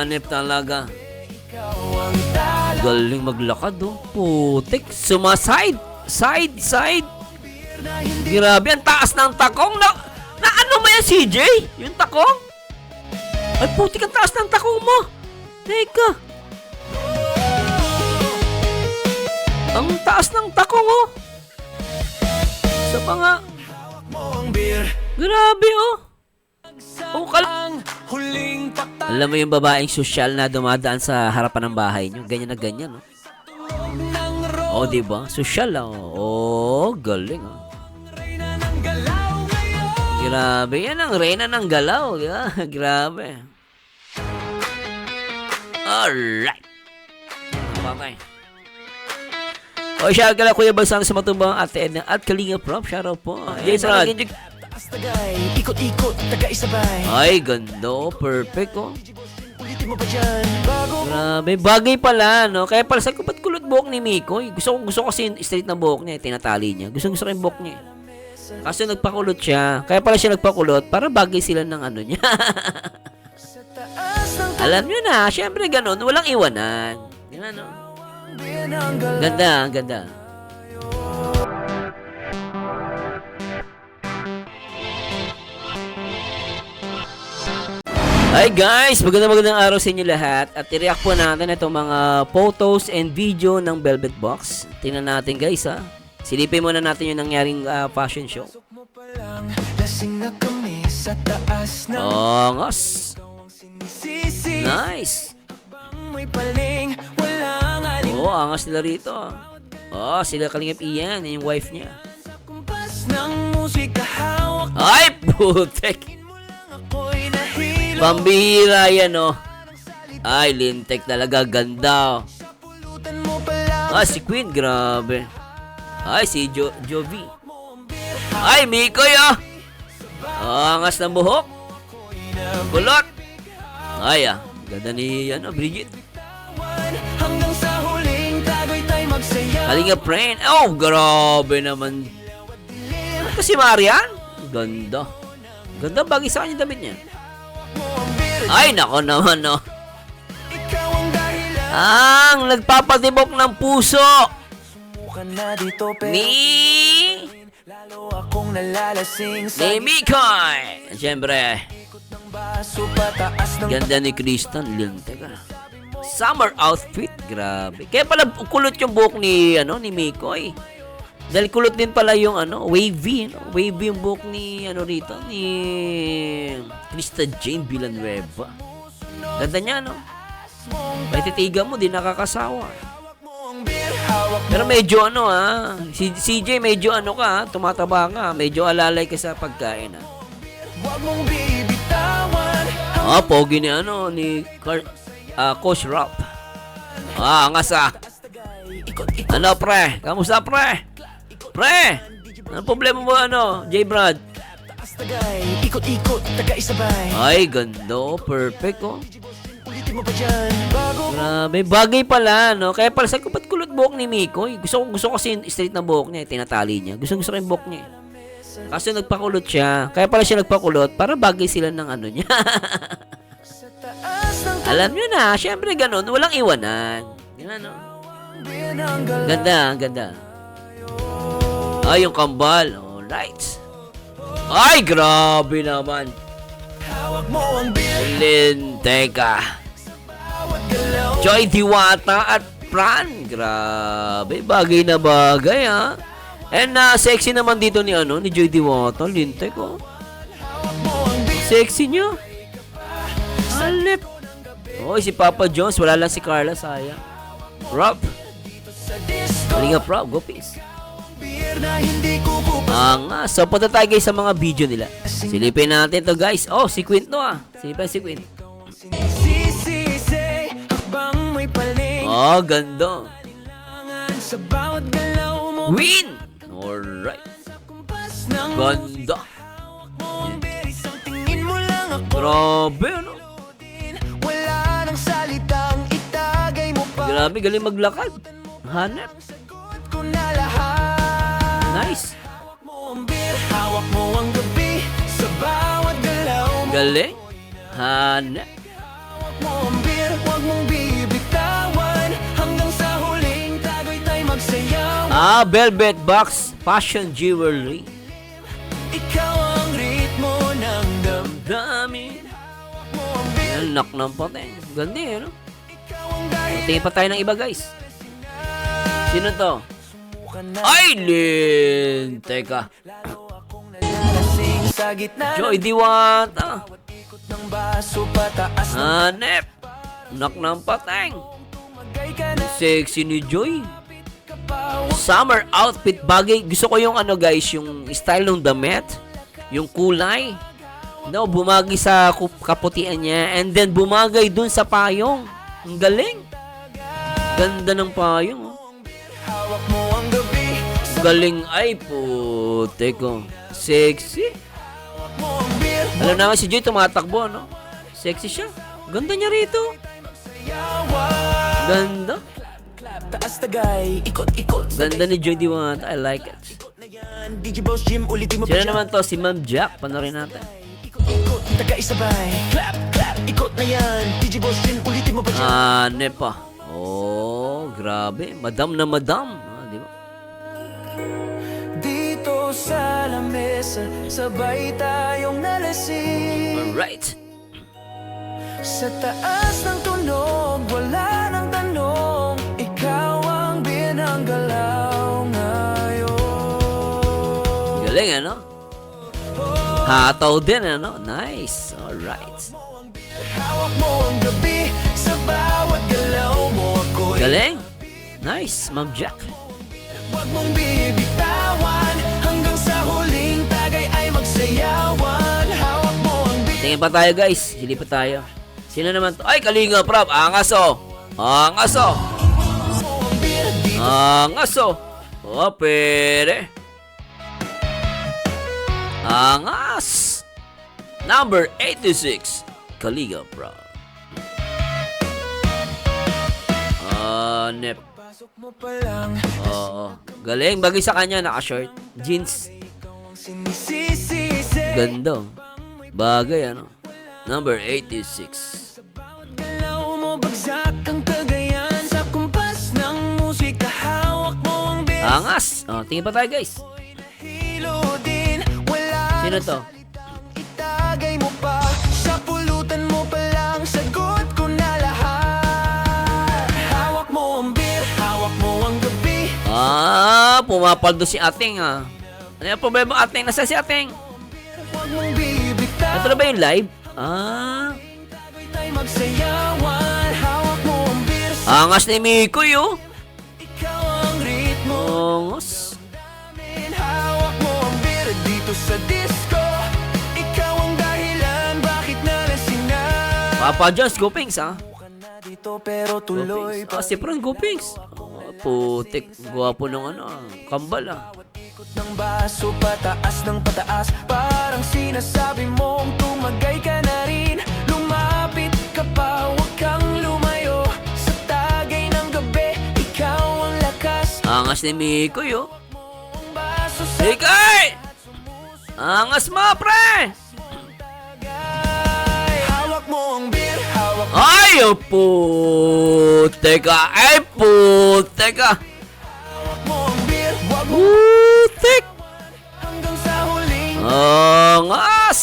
Hanep talaga. Galing maglakad, oh. Putik. Sumaside. Side. Grabe, ang taas ng takong. Na ano mo yan, CJ? Yung takong? Ay, putik, ang taas ng takong mo. Teka. Ang taas ng takong, oh. Sa mga... Grabe, oh. Oh, alam mo yung babaeng sosyal na dumadaan sa harapan ng bahay nyo. Ganyan na ganyan, oh. Oh, diba? Sosyal, oh. Oh, galing, oh. Grabe, yan ang reyna ng galaw. Yeah, grabe. Alright. Okay. O, shout out Kuya Balsano sa Matubang, Ate Edna at Kalinga Prop. Shout out po. Yes, Rod. Ikot-ikot, taga-isabay. Ay, ganda. Perfect, oh. Grabe. Bagay pala, no? Kaya pala, sabi ko, ba't kulot buhok ni Mikoy? Gusto kasi straight na buhok niya, tinatali niya. Gusto ko yung buhok niya. Kasi nagpakulot siya. Kaya pala siya nagpakulot para bagay sila ng ano niya. Alam niyo na, syempre ganun. Walang iwanan. Yan, no? Ganda. Hi guys! Magandang araw sa inyo lahat. At i-react po natin itong mga photos and video ng Velvet Box. Tingnan natin guys ha. Silipin muna natin yung nangyaring fashion show. Oh, ngos! Nice! Oh, angas nila rito. Oh, sila Kalingap Ian, yung wife niya. Ay, putek! Pambihira yan, oh. Ay, lintek talaga. Ganda, oh. Ah, si Queen, grabe. Ay, si Jovi. Ay, Mikoy, oh. Oh, angas ng buhok. Kulot. Ay, ganda ni, Bridget. Kalinga Friend. Oh, grabe naman. Ano si Marian? Ganda. Ganda, bagay sa kanya damit niya. Ay, nako naman, no. Ang nagpapatibok ng puso ni Mikoy. Siyempre, ganda ni Kristen. Teka. Summer outfit, grabe. Kaya pala kulot yung buhok ni Mikoy. Dahil kulot din pala yung wavy, wavy yung buhok ni rito, ni Krista Jane Villanueva. Ganda niya, no? May titiga mo, di nakakasawa. Pero medyo si CJ medyo ka, tumataba ka, medyo alalay ka sa pagkain, ha? Pogi ni Coach Rap. Angas, Ano, pre? Kamusta, pre? Pre! Anong problema mo, J. Brad? Ikot-ikot, taga-isabay. Ay, ganda. Perfect, oh. Grabe. Bagay pala, no? Kaya pala, sabi ko, ba't kulot buhok ni Mikoy? Gusto kasi straight na buhok niya, tinatali niya. Gusto ko yung buhok niya. Kasi nagpakulot siya. Kaya pala siya nagpakulot para bagay sila ng niya. Alam niyo na, syempre ganun. Walang iwanan. Yan, no? Ganda. Ay, yung kambal. Alright. Ay, grabe naman. Teka. Joy Diwata at Fran. Grabe. Bagay na bagay, ha. And sexy naman dito ni Joy Diwata. Lintek, oh. Sexy niya. Alip. Oh, si Papa Jones. Wala lang si Carla, sayang. Rob. Kalinga Rob. Go, peace. So punta tayo guys sa mga video nila. Silipin natin to guys. Oh, si Queen to, Silipin si Queen. Oh, ganda. Queen. Alright. Ganda. Grabe, Grabe, galing maglakad. Hanap. Nice. Galing. Hanap. Huwag mong bibitawan hanggang sa huling tago'y tayo magsayaw. Velvet Box Fashion Jewelry. Ikaw ang ritmo ng Dami. mo ang bil. Anak ng patay. Ganda eh, no? Ikaw ang dahil Tingin pa tayo ng iba, guys. Sino to? ka na. Aileen! Teka. Lalo akong nalalasing sa gitna Joy Diwata. ikot ng baso pataas ng Hanep. Anak ng patay. magay ka na. Sexy ni Joy. Kapaw Summer outfit bagay. Gusto ko yung ano, guys, yung style ng damit. Yung kulay. No, bumagay sa kaputian niya. And then bumagay dun sa payong. Ang galing. Ganda ng payong. Oh. hawak mo ang gabi. Galing. Ay, puti ko. Sexy. Hawak mo ang beer. Alam naman si Joy tumatakbo, no? Sexy siya. Ganda niya rito. Sayawan. Ganda. Clap, taas tagay. Ikot-ikot. Ganda ni Joy Diwata. I like it. Ikot na yan. DJ Boss Jim, ulitin mo pa Sino dyan. naman to? Si Ma'am Jack. Panorin natin. Ikot-ikot, taga-isabay. Clap, clap. Ikot na yan. DJ Boss Jim, ulitin mo pa dyan. Nepa. Oh, grabe. Madam na madam. Di ba? Dito sa lamesa, sabay tayong nalasing. Alright. Sa taas ng tunog, wala nang tanong. Ikaw ang binanggalaw ngayon. Galing, ano? Hataw din, ano? Nice. Alright. Hawak mo ang gabi, sa bawat galaw mo ako'y Galing. Nice, Ma'am Jack. huwag mong bibitawan hanggang sa huling tagay ay magsayawan. Hawak mo ang Tingin pa tayo, guys. Hili pa tayo. Sino naman to? Ay, Kalinga, Prab. Angas, oh. Angas, oh. Angas, oh. Oh, pere. Angas. Number 86. Kalinga, Prab. Nep. pasok mo pa lang. Oo. Galing. Bagay sa kanya. Naka-short. Jeans. Sinisisi. Ganda. Bagay, ano. Number 86. Galaw mo bagsak ang kagayan sa kumpas ng musika. Hawak mo ang beer. Angas. Oh, tingin pa tayo, guys. Hilo din. Wala Sino nang to? itagay mo pa. Sa pulutan mo pa lang. Sagot ko na lahat. Hawak mo ang beer. Hawak mo ang gabi. Pumapaldo si Ating, ah. Ano yung problema, Ating? Nasa si Ating? Huwag mong bibigtan. Ito na ba yung live? Tago'y tayo magsayawan. Hawak mo ang beer. Angas ni Mikoy, oh. Ikaw ang ritmo. Angas. Hawak mo ang beer dito sa disco. Ikaw ang dahilan bakit nalasing na. Papa John's, go Pinks, ah. Ka na dito pero tuloy pa. Si Fran, go Pinks. Putik. Gwapo ng ano, ah. Kambal, ah. Ikot ng baso pataas ng pataas. Parang sinasabi mong tumagay ka na rin. Lumapit ka pa, huwag kang lumayo. Sa tagay ng gabi, ikaw ang lakas. Angas ni Mikoy, oh. Ang baso sa Mikoy! Angas mo, pre! tagay. Hawak mo ang beer, hawak mo. Ay, oh, putik, ah. Ay, putik, ah. Hawak mo ang beer, huwag mo Putik! hanggang sa huling. Angas!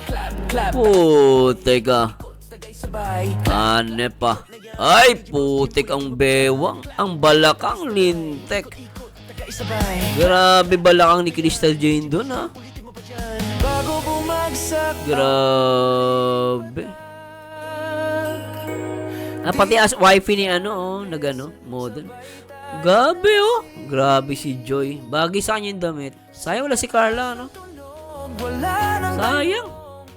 Clap, clap, Putik, ah. tagay sabay. Ane pa. Ay, putik ang bewang. Ang balakang lintek. Tagay sabay. Grabe balakang ni Crystal Jane dun, ha. Ulitin mo pa dyan, bago bumagsak. Grabe. Pati as wifey ni ano, oh, nagano, model. Grabe, oh. Grabe si Joy. Bagay sa kanya yung damit. Sayang wala si Carla, no? Wala nang Sayang.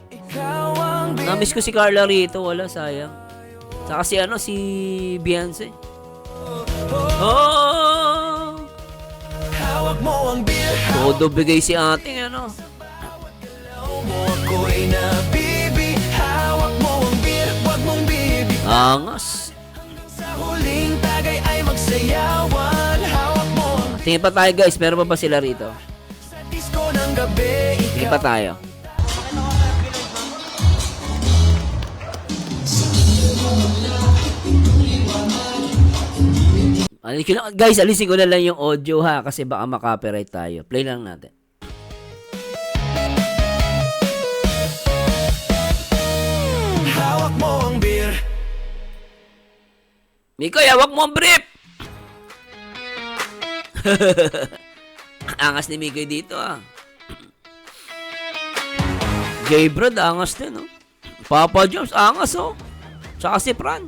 ikaw ang Namiss ko si Carla rito. Wala, sayang. Saka si ano, si Beyonce. Oh! hawak mo ang beer. Todo bigay si ating ano. Hawak mo ako'y nabibi. Hawak mo ang beer. Huwag mong bibi. Angas. Sa huling tagay ay magsayawan. Hawak mo ang Tingin pa tayo, guys. Meron pa ba sila rito? sa disco ng gabi. Tingin pa tayo. Guys, alisin ko na lang yung audio ha kasi baka makopyright tayo. Play lang natin. Hawak mo ang beer. Mikoy, hawak mo ang brief! Angas ni Mikoy dito ah. J-Brad, angas din oh. Papa Jones, angas oh. Tsaka si Fran.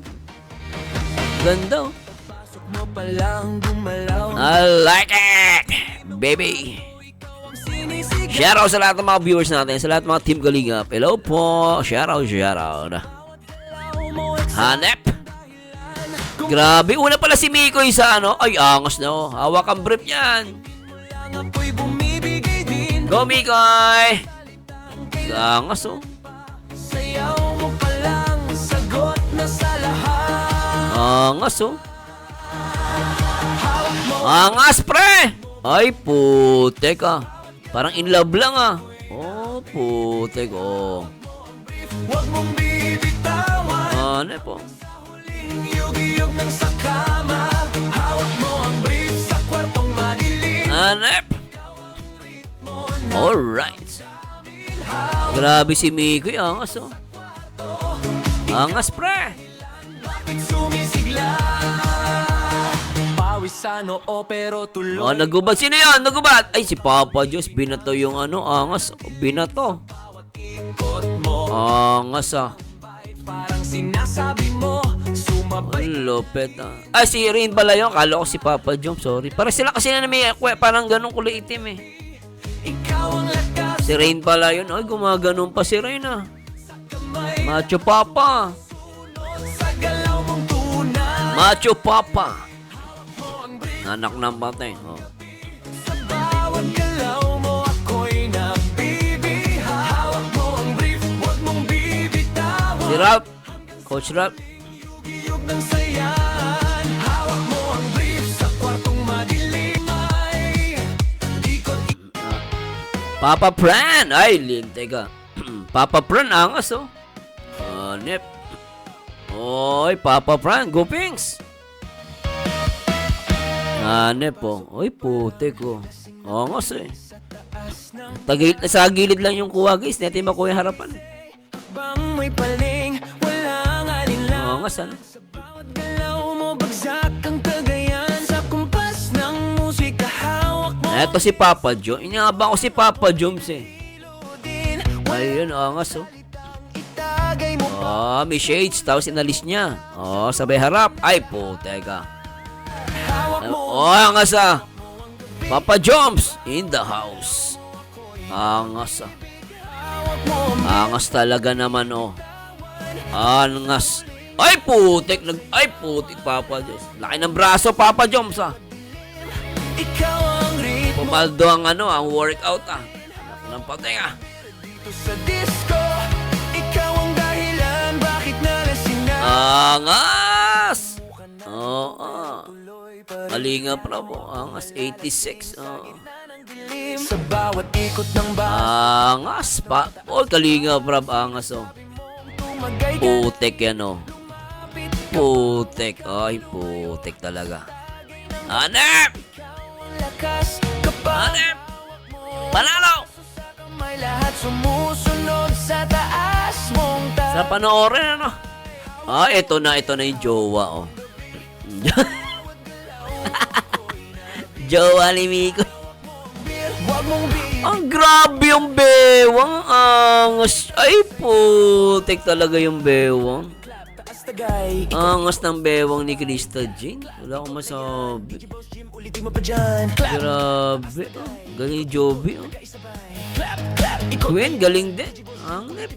Ganda oh. Pasok mo pa lang gumalaw. I like it, baby. Sinisigaw Shoutout sa lahat ng mga viewers natin, sa lahat ng mga Team Kalingap. Hello po. Shoutout. mo at Hanep. Grabe, una pala si Mikoy sa ano. Ay, angas na oh. Hawak ang brief yan. lang ako'y bumibigay din. Go, Mikoy. Angas oh. Sayaw mo pa lang, sagot na sa lahat. Angas oh. Hawak mo Angas, pre. Ay, putek ah. Parang in love lang ah. Oh, putek oh. Huwag mong bibitawan. Ano po? Yug-yug ng sa kama. Hawak mo ang brief sa kwartong madilim. Hanep. Alright. Grabe si Mikoy, angas oh. Angas, pre. Bakit sumisigla? Pawis sa noo pero tuloy. Oh, nagubad. Sino yan? Nagubad. Ay, si Papa Diyos. Binato yung ano, angas. Binato. Ikot mo. Angas ah. Parang sinasabi mo. Sumabay Ang lupet ah. Ay, si Rain pala yun. Kala ko si Papa Jom. Sorry. Parang sila kasi na may parang ganun kulay itim eh. ikaw ang lakas. Si Rain pala yun. Ay, gumaganon pa si Rain ah. Kamay Macho Papa. sa galaw mong tunay. Macho Papa. Anak ng patay. Oh. Sa bawat galaw mo ako'y nabibiha. Hawak mo ang brief, huwag mong bibitawan. Si Ralph. Coach Ralph. Iyog ng sayan. Hawak mo ang brief sa kwartong madilim. Ay, ikot Papa Pran. Ay, teka. Papa Pran, angas oh. Nep. Oy, Papa Pran. Go Pinks. Nep oh. Oy, putik oh. Angas eh. Sa gilid lang yung kuha guys. Hindi natin makuha yung harapan. bang may paling. Walang alinlang. Angas ano. Bawat galaw mo bagsak ang kagayan. Sa kumpas ng musika hawak mo Eto si Papa Joms. Inabang ko si Papa Joms eh. din. Ayun, angas oh. Itagay mo May shades. Tapos inalis niya. Sabay harap. Ay, teka. hawak mo. Angas ah. Papa Joms in the house. Angas ah. Hawak mo. Angas talaga naman oh. Angas. Ay, putik. Ay, putik, Papa Joms. Laki ng braso, Papa Joms ah. Ikaw ang ritmo Pumaldo ang ang workout ah. Anak ng patay ah. dito sa disco. Ikaw ang dahilan bakit nalasing na. Angas. Oo. Tuloy pa rin Kalinga pra po. Angas 86. ng dilim. Sa bawat ikot ng Angas pa. Kalinga pra. Angas oh. tumagay ka. Putik yan oh. Putik. Ay, putik talaga. Hanep! Lakas kapag Hanep! Panalo! may lahat sumusunod sa taas mong Sa panoorin ano? Ito na yung jowa oh. Jowa ni Miko. Huwag mong Ang grabe yung bewang. Angas. Ay, putik talaga yung bewang. taas tagay. Angas ng bewang ni Krista Jean. Wala akong masabi. Jim, ulitin mo pa dyan. Clap, Grabe. Galing yung Joby. clap, clap. Ikot Gwen, galing din. Ang nep.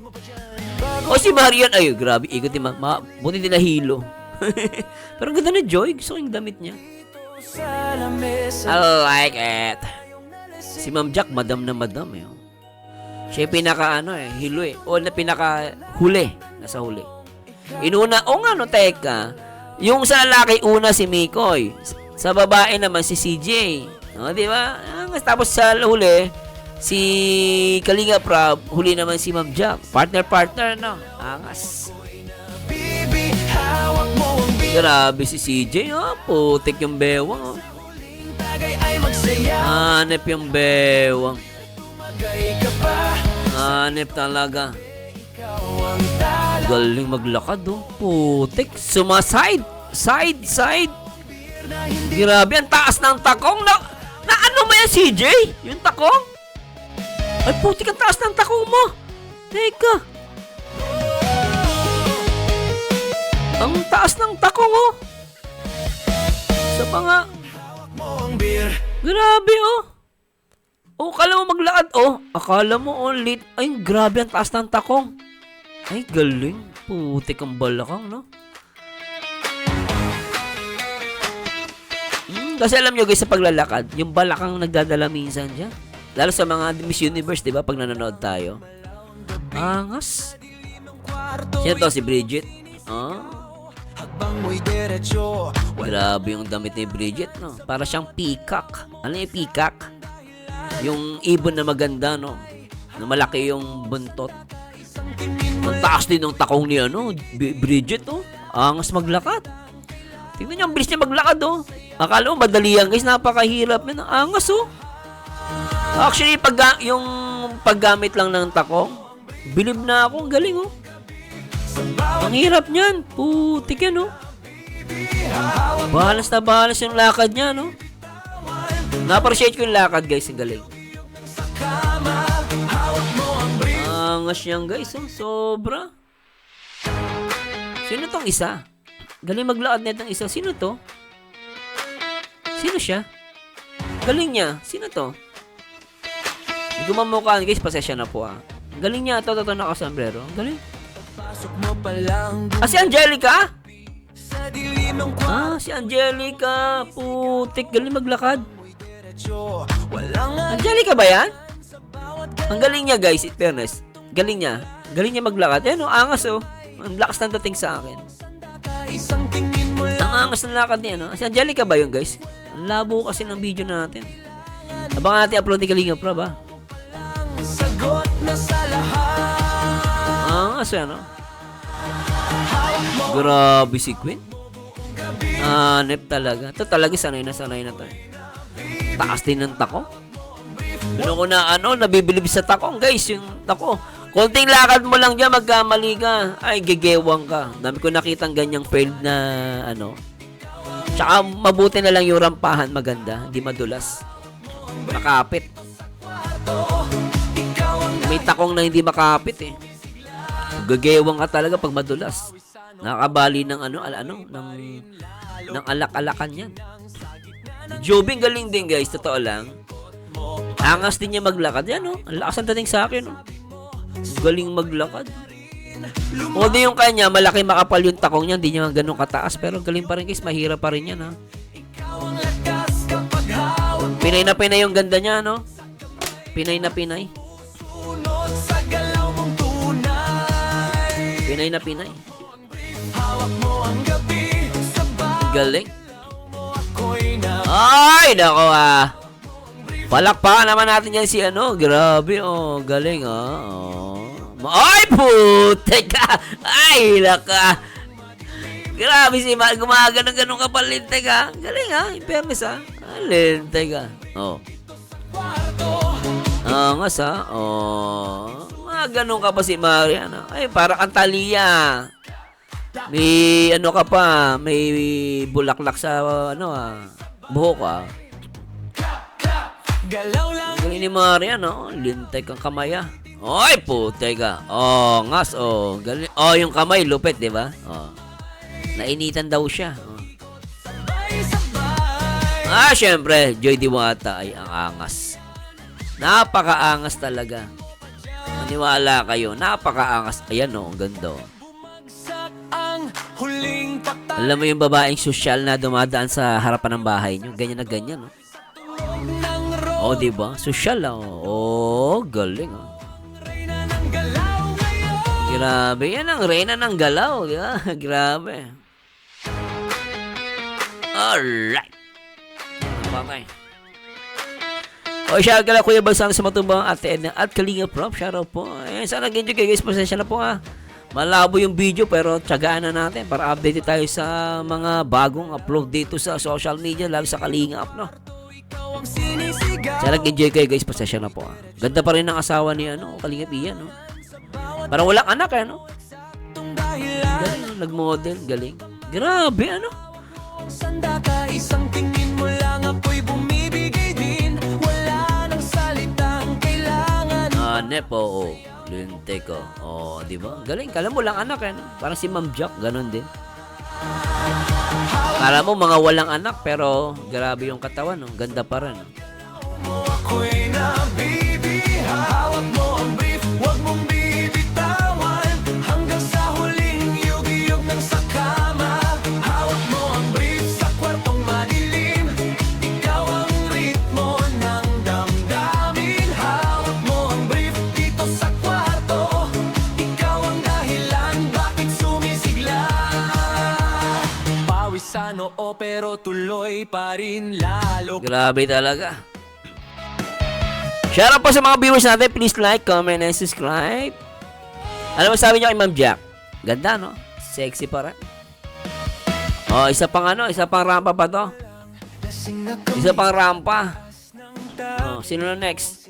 Si Marian. Ay, grabe. Ikot yung buti din nahilo. Pero ang ganda na Joy. Gusto ko yung damit niya. sa lamesa. I like it. Si Ma'am Jack, madam na madam eh. Siya yung pinaka hilo eh. O na pinaka huli. Nasa huli. Inuna, nga no, teka. Yung sa lalaki, una si Mikoy. Sa babae naman si CJ. Di ba? Tapos sa huli, si Kalinga Prab, huli naman si Ma'am Jack. Partner, no? Angas. Bibi, hawak mo ang Grabe si CJ, oh. Putik yung bewang, oh. Tagay ay magsaya. Hanep yung bewang. Magay ka pa. Hanep talaga. Ikaw ang tala. Galing maglakad, oh. Putik. Sumaside. Side. Grabe, ang taas ng takong. Na ano mo yan, CJ? Yung takong? Ay, putik, ang taas ng takong mo. Teka. Ang taas ng takong, oh. Sa pa nga. Mo ang beer. Grabe, oh. Oh, akala mo maglakad, oh. Akala mo, oh, lit. Ay, grabe, ang taas ng takong. Ay, galing. Putik ang balakang, no? Kasi alam nyo, guys, sa paglalakad, yung balakang nagdadala minsan dyan. Lalo sa mga Miss Universe, di ba? Pag nanonood tayo. Angas. Sino to? Si Bridget? Oh. Habang mo'y diretso. Grabe yung damit ni Bridget, no? Para siyang peacock. Ano yung peacock? Yung ibon na maganda, no? Na malaki yung buntot. Ang taas din ng takong ni, ano, Bridget, oh. Angas maglakad. Tingnan niyo, ang bilis niya maglakad, oh. Akala mo, madali yan, guys. Napakahirap yan. Angas, oh. Actually, yung paggamit lang ng takong, bilib na ako. Ang galing, oh. Ang hirap niyan. Putik yan, oh. Bahalas na bahalas yung lakad niya, no? Na-appreciate ko yung lakad, guys. Ang galing. Angas yan, guys, oh. Sobra. Sino tong isa? Galing maglakad na itong isa. Sino to? Sino siya? Galing niya. Sino to? Hindi ko mamukhaan, guys. Pasensya na po, ah. Galing niya. Ito, nakasombrero. Galing. Pasok mo pa lang. Ah, si Angelica? Sa dilim ng Ah, si Angelica. Putik. Galing maglakad. diretso. Walang Angelica ba yan? Ang galing niya, guys. In fairness. Galing niya. Galing niya maglakad. Ayan, oh. Angas, oh. Ang lakas ng dating sa akin. isang tingin mo lang. Ang angas ng lakad niya, no? Si Angelica ba yun, guys? Ang labo kasi ng video natin. Abangan natin upload ni Kalinga Prab, ha? Sagot na sa lahat. Angas yan, no? Grabe si Queen. Hanep talaga. Ito talaga sanay na to. Taas din ng takong. Ano ko na, nabibilib sa takong, guys. Yung takong. Konting lakad mo lang dyan, magkamali ka. Ay, gegewang ka. Dami ko nakitang ganyang failed na, Tsaka, mabuti na lang yung rampahan maganda. Hindi madulas. Makapit. May takong na hindi makapit, eh. Gegewang ka talaga pag madulas. Nakabali ng, ng alak-alakan yan. Jobing galing din, guys. Totoo lang. Angas din niya maglakad. Yan, oh. Ang lakas ang dating sa akin, oh. Galing maglakad. O di yung kanya, malaki makapal yung takong niya, hindi niya ganun kataas. Pero galing pa rin, guys, mahirap pa rin yan, ha. Pinay na pinay yung ganda niya, no? Pinay na pinay. Pinay na pinay. Galing. Ay, nako, ah. Palakpakan naman natin yan si grabe, oh, galing, oh. Ay, putek ka! Ay, laka! Grabe si Mal, gumagano-ganong kapalintay ka. Galing, ha? In fairness, ha? Lintay ka. Oh. Angas, ha? Oh. Ganun ka pa si Mariana. Ay, para kang Talia. May, ka pa, may bulaklak sa, buhok, ha? Galing ni Mariana, lintay kang kamay, ah. Oy, putay ka. Oh, ngas, oh. Galing. Oh, yung kamay, lupit, di ba? Oh. Nainitan daw siya. Oh. Ah, syempre, Joy Diwata ay ang angas. Napakaangas talaga. Maniwala kayo, napakaangas. Ayan, oh, ang ganda. Alam mo yung babaeng sosyal na dumadaan sa harapan ng bahay nyo? Ganyan na ganyan, oh. Oh, di ba? Sosyal lang, oh. Oh, galing, oh. Grabe, yan ang reyna ng galaw. Yeah, grabe. Alright. Okay. O, shout out Kuya Balsano sa Matubang, Ate Edna at Kalinga Prop. Shout out po. Ayan, sana nag-enjoy kayo, guys. Pasensya na po, ha. Malabo yung video pero tiyagaan na natin para update tayo sa mga bagong upload dito sa social media, lalo sa Kalingap, no? Ikaw ang sinisigaw. Sana nag-enjoy kayo guys, pasensya na po. Ganda pa rin ng asawa ni Kalingap Ian, no? Parang walang anak, no? Itong dahilan. Galing, no? Nag-model, galing. Grabe, ano? Sanda ka, isang tingin mo lang ako'y bumibigay din. Wala nang salitang kailangan. Nepo, linte ko. Di ba? Galing, kala mo lang anak, no? Parang si Ma'am Jack, ganun din. Kala mo mga walang anak, pero grabe yung katawan, no? Ganda pa rin. Mo ako'y nabibi. Hawak mo ang brief, huwag mong bibitawan. Hanggang sa huling yug-yug ng sakama. Hawak mo ang brief sa kwartong madilim. Ikaw ang ritmo ng damdamin. Hawak mo ang brief dito sa kwarto. Ikaw ang dahilan bakit sumisigla. Pawisan oo pero tuloy pa rin lalo. Grabe talaga. Shoutout po sa mga viewers natin. Please like, comment, and subscribe. Ano masabi niyo kay Ma'am Jack? Ganda, no? Sexy pa rin. Isa pang rampa pa to. Isa pang rampa. Sino na next?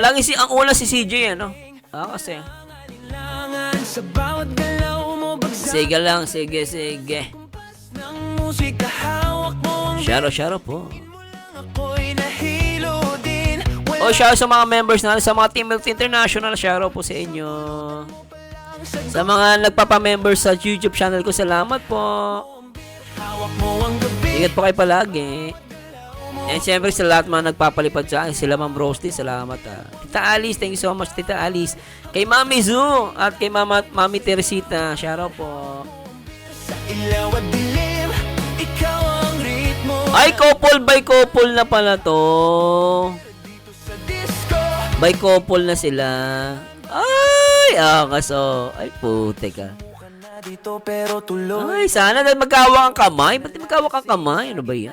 Lagi ang una si CJ, ano? Kasi. Sa bawat galaw mo bagsak Sige lang, sige. ng musika. Hawak mo ang Shoutout po. ako'y nahilo din. Shoutout sa mga members natin, sa mga Team Milk International. Shoutout po sa inyo. Sa mga nagpapa-member sa YouTube channel ko, salamat po. Hawak mo ang gabi. Ingat po kayo palagi. And syempre sa lahat mga nagpapalipad sa akin, sila Ma'am Rosti, salamat. Tita Alice, thank you so much Tita Alice. Kay Mami Zoo at kay Mami Teresita, shoutout po. Sa ilaw at dilim, ikaw ang ritmo. Ay, couple by couple na pala to. Sa disco, By couple na sila. Ay, ay putek ka. ka na dito pero tuloy. Ay, sana na magkawak ang kamay. Ba't magkawak ang kamay? Ano ba yan?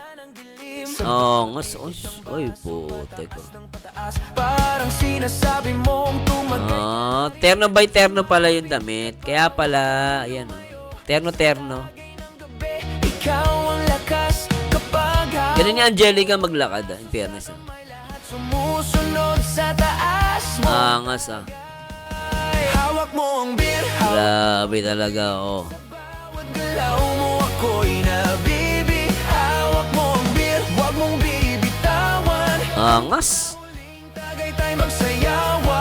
Ay, putek ka. Pataas, parang sinasabi mong tumagay. Terno by terno pala yung damit. Kaya pala, ayan. Terno-terno. Gabi, ikaw ang lakas kapag Ganun ni Angelica maglakad, in fairness. lahat sumusunod sa taas mo. Angas, Hawak mo ang beer, Grabe talaga, bawat galaw mo ako'y nabibi. Hawak mo ang beer, huwag mong bibitawan. Angas. Tagaytay magsayawan.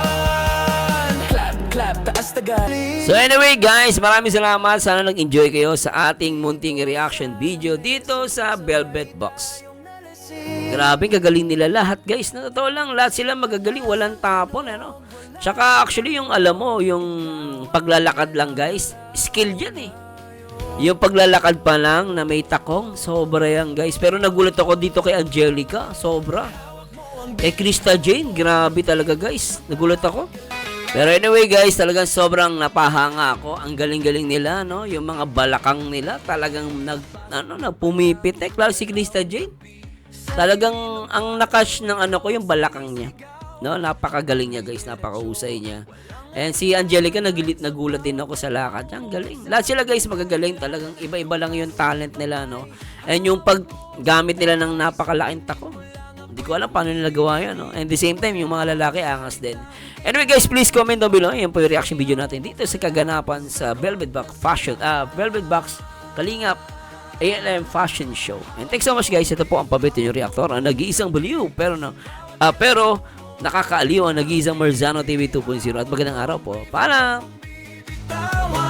Clap, clap, taas tagay. So anyway guys, maraming salamat. Sana nag-enjoy kayo sa ating munting reaction video dito sa Velvet Box. Grabe, gagaling nila lahat guys. Na totoo lang, lahat sila magagaling, walang tapon, ano. Tsaka actually yung alam mo, yung paglalakad lang guys, skill dyan eh. Yung paglalakad pa lang na may takong, sobra yan guys. Pero nagulat ako dito kay Angelica, sobra. Kay Krista Jane, grabe talaga guys. Nagulat ako. Pero anyway guys, talagang sobrang napahanga ako. Ang galing-galing nila, no? Yung mga balakang nila, talagang nagpumipitek. Lalo si Krista Jane. Talagang ang nakash ng ko yung balakang niya. No, napakagaling niya guys, napakahusay niya. And si Angelica nagulat din ako sa lakad. Ang galing. Lahat sila guys magagaling, talagang iba-iba lang yung talent nila, no. And yung paggamit nila ng napakalaking tako. Hindi ko alam paano nila gawa yan, no? And the same time, yung mga lalaki, angas din. Anyway guys, please comment down below. Yan po yung reaction video natin dito sa kaganapan sa Velvet Box Velvet Box Kalingap ALM Fashion Show. And thanks so much guys. Ito po ang paborito yung reactor. Ang nag-iisang baliw. Pero nakakaaliw ang nag-iisang Marzano TV 2.0. At magandang araw po. Paalam! Tawa